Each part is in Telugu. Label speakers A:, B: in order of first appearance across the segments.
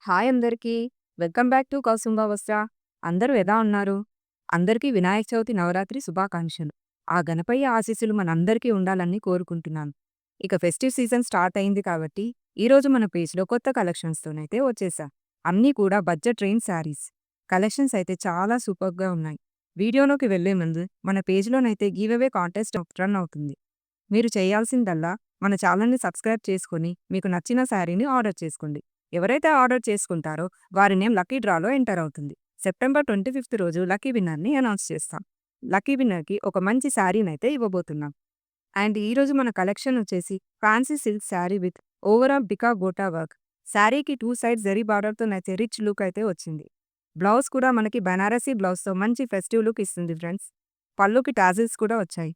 A: హాయ్ అందరికీ. వెల్కమ్ బ్యాక్ టు కౌసుంబ వస్త్ర. అందరూ ఎలా ఉన్నారు? అందరికీ వినాయక చవితి నవరాత్రి శుభాకాంక్షలు. ఆ గణపయ్య ఆశీస్సులు మనందరికీ ఉండాలని కోరుకుంటున్నాను. ఇక ఫెస్టివ్ సీజన్ స్టార్ట్ అయింది కాబట్టి ఈరోజు మన పేజ్‌లో కొత్త కలెక్షన్స్‌తోనైతే వచ్చేసా. అన్నీ కూడా బడ్జెట్ రేంజ్ శారీస్. కలెక్షన్స్ అయితే చాలా సూపర్బ్‌గా ఉన్నాయి. వీడియోలోకి వెళ్ళే ముందు మన పేజ్‌లోనైతే గివ్ అవే కాంటెస్ట్ రన్ అవుతుంది. మీరు చేయాల్సిందల్లా మన ఛానల్‌ని సబ్స్క్రైబ్ చేసుకొని మీకు నచ్చిన శారీని ఆర్డర్ చేసుకోండి. ఎవరైతే ఆర్డర్ చేసుకుంటారో వారి నేమ్ లక్కీ డ్రాలో ఎంటర్ అవుతుంది. సెప్టెంబర్ 25 రోజు లక్కీ విన్నర్‌ని అనౌన్స్ చేస్తాం. లక్కీ విన్నర్‌కి ఒక మంచి శారీనైతే ఇవ్వబోతున్నాం. అండ్ ఈరోజు మన కలెక్షన్ వచ్చేసి fancy silk sari with overall బికా gota work. శారీకి 2 సైడ్స్ జరీ బార్డర్‌తోనైతే రిచ్ లుక్ అయితే వచ్చింది. బ్లౌజ్ కూడా మనకి బనారసీ బ్లౌజ్‌తో మంచి ఫెస్టివ్ లుక్ ఇస్తుంది ఫ్రెండ్స్. పళ్ళుకి టాజిల్స్ కూడా వచ్చాయి.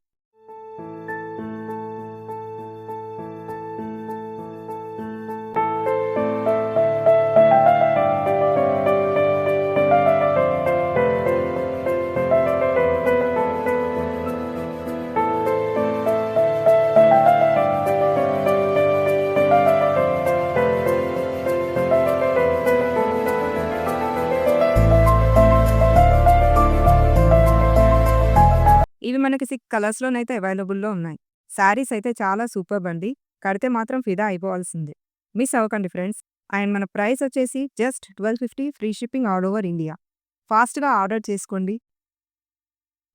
A: ఇవి మనకి 6 కలర్స్‌లోనైతే అవైలబుల్‌లో ఉన్నాయి. శారీస్ అయితే చాలా సూపర్బ్ అండి. కడితే మాత్రం ఫిదా అయిపోవాల్సిందే. మిస్ అవ్వకండి ఫ్రెండ్స్. అండ్ మన ప్రైస్ వచ్చేసి just 1250 free shipping all over India. ఫాస్ట్‌గా ఆర్డర్ చేసుకోండి.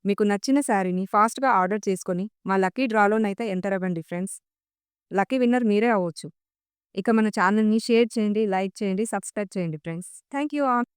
A: మీకు నచ్చిన శారీని ఫాస్ట్‌గా ఆర్డర్ చేసుకొని మా లక్కీ డ్రాలోనైతే ఎంటర్ అవ్వండి ఫ్రెండ్స్. లక్కీ విన్నర్ మీరే అవ్వచ్చు. ఇక మన ఛానల్‌ని షేర్ చేయండి, లైక్ చేయండి, సబ్స్క్రైబ్ చేయండి ఫ్రెండ్స్. Thank you all.